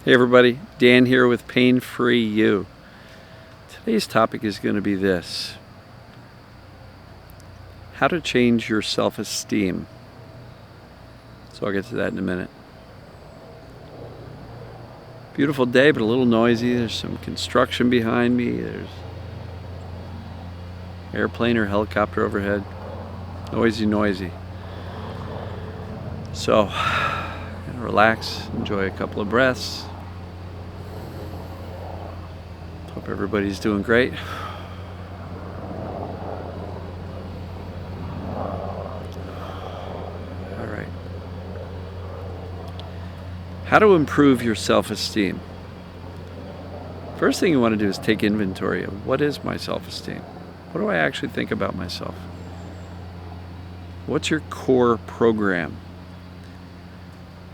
Hey everybody, Dan here with Pain Free You. Today's topic is going to be this: how to change your self-esteem. So I'll get to that in a minute. Beautiful day, but a little noisy. There's some construction behind me. There's airplane or helicopter overhead. Noisy. So, relax, enjoy a couple of breaths. Hope everybody's doing great. All right. How to improve your self-esteem? First thing you want to do is take inventory of what is my self-esteem? What do I actually think about myself? What's your core program?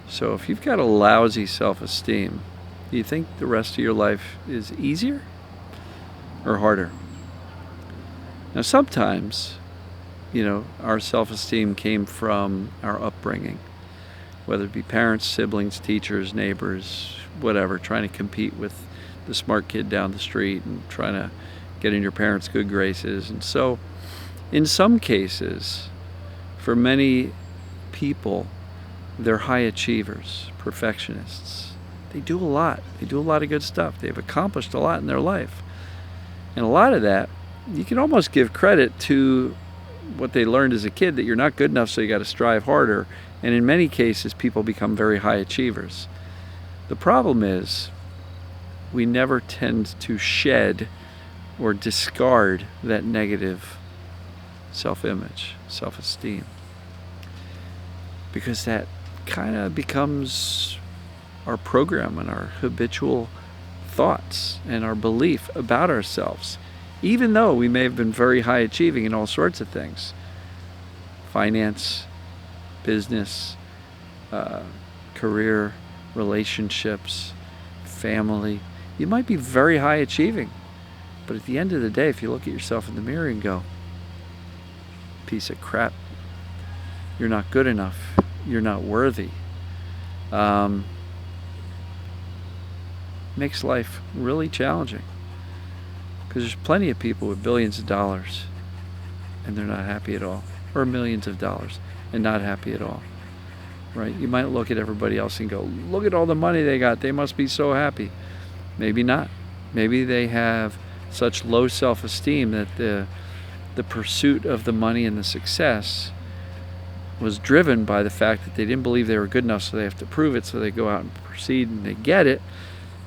So if you've got a lousy self-esteem, do you think the rest of your life is easier or harder? Now sometimes, our self-esteem came from our upbringing, whether it be parents, siblings, teachers, neighbors, whatever, trying to compete with the smart kid down the street and trying to get in your parents' good graces. And so in some cases, for many people, they're high achievers, perfectionists. They do a lot. They do a lot of good stuff. They've accomplished a lot in their life. And a lot of that, you can almost give credit to what they learned as a kid, that you're not good enough, so you got to strive harder. And in many cases, people become very high achievers. The problem is, we never tend to shed or discard that negative self-image, self-esteem, because that kind of becomes our program and our habitual thoughts and our belief about ourselves, even though we may have been very high achieving in all sorts of things: finance, business, career, relationships, family. You might be very high achieving, but at the end of the day, if you look at yourself in the mirror and go, piece of crap, you're not good enough, you're not worthy, makes life really challenging. Because there's plenty of people with billions of dollars and they're not happy at all, or millions of dollars and not happy at all, right? You might look at everybody else and go, look at all the money they got, they must be so happy. Maybe not. Maybe they have such low self-esteem that the pursuit of the money and the success was driven by the fact that they didn't believe they were good enough, so they have to prove it, so they go out and proceed and they get it,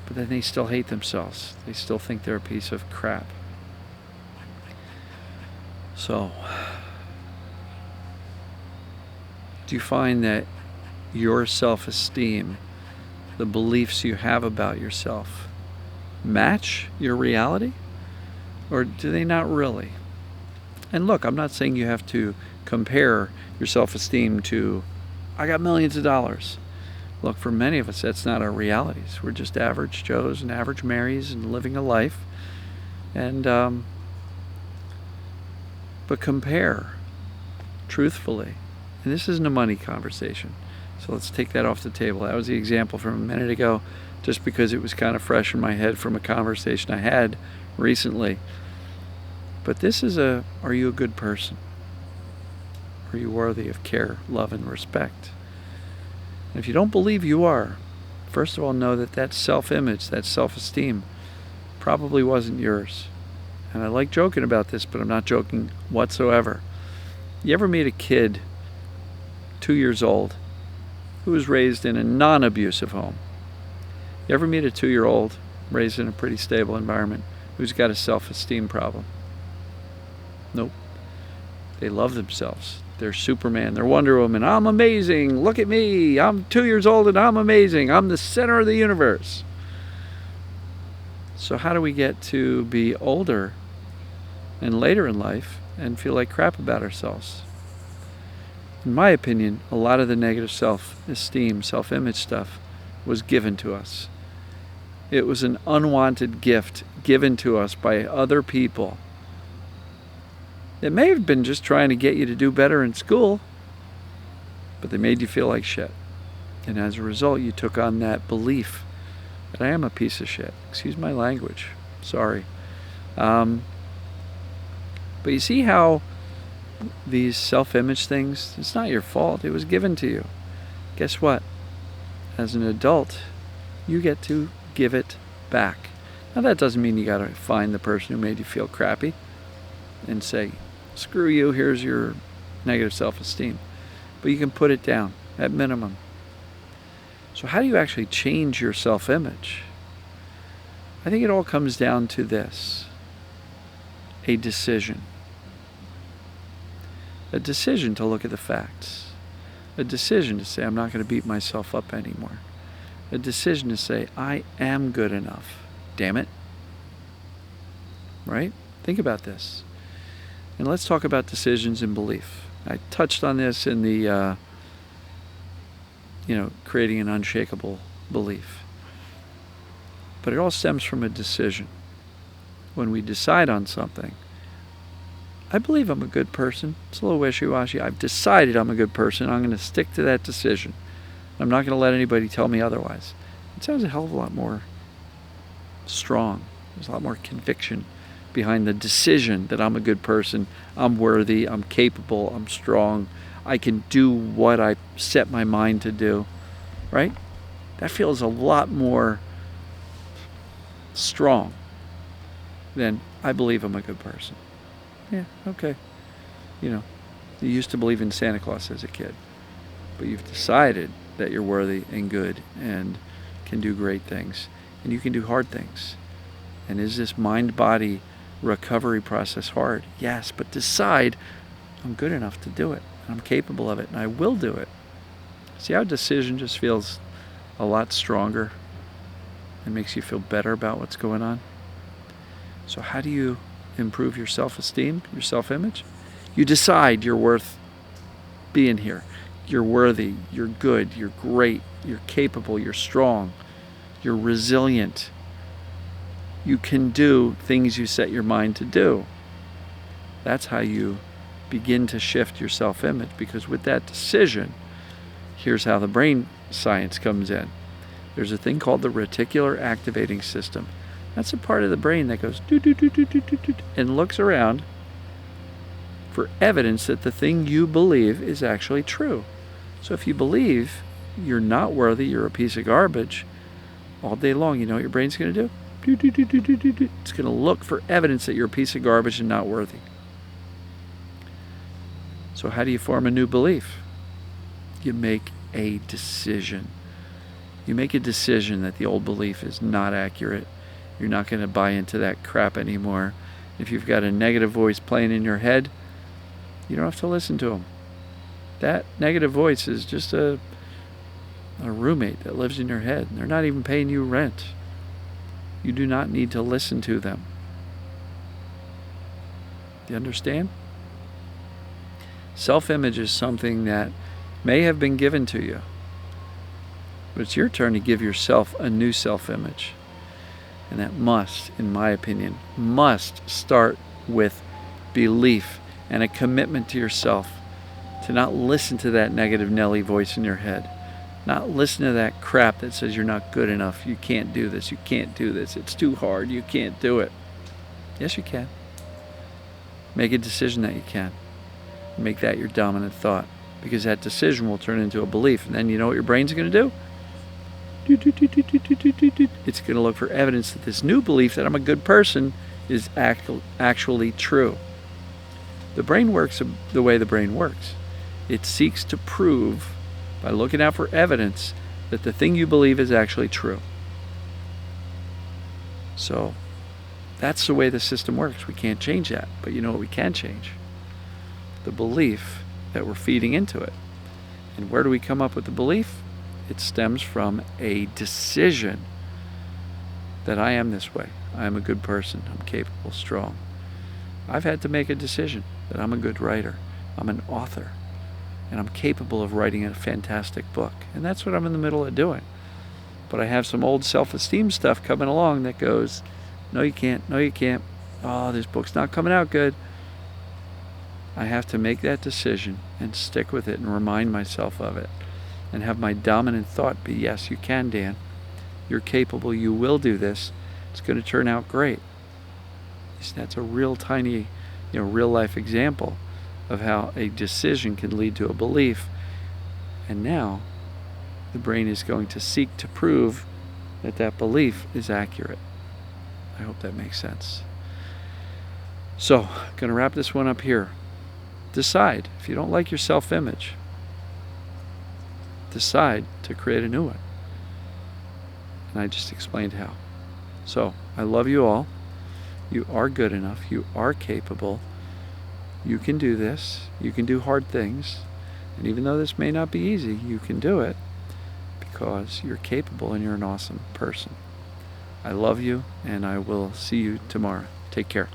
but then they still hate themselves. They still think they're a piece of crap. So, do you find that your self-esteem, the beliefs you have about yourself, match your reality? Or do they not really? And look, I'm not saying you have to compare your self-esteem to, I got millions of dollars. Look, for many of us, that's not our realities. We're just average Joes and average Marys and living a life. And but compare truthfully. And this isn't a money conversation, so let's take that off the table. That was the example from a minute ago, just because it was kind of fresh in my head from a conversation I had recently. But this is are you a good person? Are you worthy of care, love, and respect? And if you don't believe you are, first of all, know that that self-image, that self-esteem, probably wasn't yours. And I like joking about this, but I'm not joking whatsoever. You ever meet a kid, 2 years old, who was raised in a non-abusive home? You ever meet a 2-year-old raised in a pretty stable environment who's got a self-esteem problem? Nope. They love themselves. They're Superman. They're Wonder Woman. I'm amazing. Look at me. I'm 2 years old and I'm amazing. I'm the center of the universe. So how do we get to be older and later in life and feel like crap about ourselves? In my opinion, a lot of the negative self-esteem, self-image stuff was given to us. It was an unwanted gift given to us by other people. It may have been just trying to get you to do better in school, but they made you feel like shit. And as a result, you took on that belief that I am a piece of shit. Excuse my language. Sorry. But you see how these self-image things, it's not your fault. It was given to you. Guess what? As an adult, you get to give it back. Now that doesn't mean you got to find the person who made you feel crappy and say, screw you, here's your negative self-esteem. But you can put it down at minimum. So how do you actually change your self-image? I think it all comes down to this: a decision. A decision to look at the facts. A decision to say, I'm not going to beat myself up anymore. A decision to say, I am good enough. Damn it. Right? Think about this. And let's talk about decisions and belief. I touched on this in the, creating an unshakable belief. But it all stems from a decision. When we decide on something, I believe I'm a good person. It's a little wishy-washy. I've decided I'm a good person. I'm going to stick to that decision. I'm not going to let anybody tell me otherwise. It sounds a hell of a lot more strong. There's a lot more conviction behind the decision that I'm a good person, I'm worthy, I'm capable, I'm strong, I can do what I set my mind to do, right? That feels a lot more strong than I believe I'm a good person. Yeah, okay. You used to believe in Santa Claus as a kid, but you've decided that you're worthy and good and can do great things, and you can do hard things. And is this mind-body recovery process hard? Yes, but decide I'm good enough to do it, and I'm capable of it, and I will do it. See how decision just feels a lot stronger and makes you feel better about what's going on? So how do you improve your self-esteem, your self-image? You decide you're worth being here. You're worthy, you're good, you're great, you're capable, you're strong, you're resilient. You can do things you set your mind to do. That's how you begin to shift your self-image, because with that decision, here's how the brain science comes in. There's a thing called the reticular activating system. That's a part of the brain that goes do do do do do do do and looks around for evidence that the thing you believe is actually true. So if you believe you're not worthy, you're a piece of garbage, all day long, you know what your brain's going to do? Do, do, do, do, do, do, do. It's going to look for evidence that you're a piece of garbage and not worthy. So how do you form a new belief? You make a decision. You make a decision that the old belief is not accurate. You're not going to buy into that crap anymore. If you've got a negative voice playing in your head, you don't have to listen to them. That negative voice is just a roommate that lives in your head. They're not even paying you rent. You do not need to listen to them. Do you understand? Self-image is something that may have been given to you, but it's your turn to give yourself a new self-image. And that must, in my opinion, must start with belief and a commitment to yourself to not listen to that negative Nelly voice in your head. Not listen to that crap that says you're not good enough, you can't do this, you can't do this, it's too hard, you can't do it. Yes, you can. Make a decision that you can. Make that your dominant thought, because that decision will turn into a belief. And then you know what your brain's going to do? It's going to look for evidence that this new belief that I'm a good person is actually true. The brain works the way the brain works. It seeks to prove, by looking out for evidence, that the thing you believe is actually true. So that's the way the system works. We can't change that. But you know what we can change? The belief that we're feeding into it. And where do we come up with the belief? It stems from a decision that I am this way. I am a good person. I'm capable, strong. I've had to make a decision that I'm a good writer. I'm an author. And I'm capable of writing a fantastic book. And that's what I'm in the middle of doing. But I have some old self-esteem stuff coming along that goes, no you can't, no you can't. Oh, this book's not coming out good. I have to make that decision and stick with it and remind myself of it. And have my dominant thought be, yes, you can, Dan. you're capable, you will do this, it's going to turn out great. That's a real tiny, real life example of how a decision can lead to a belief. And now the brain is going to seek to prove that that belief is accurate. I hope that makes sense. So, I'm going to wrap this one up here. Decide. If you don't like your self-image, decide to create a new one. And I just explained how. So, I love you all. You are good enough. You are capable. You can do this. You can do hard things. And even though this may not be easy, you can do it because you're capable and you're an awesome person. I love you, and I will see you tomorrow. Take care.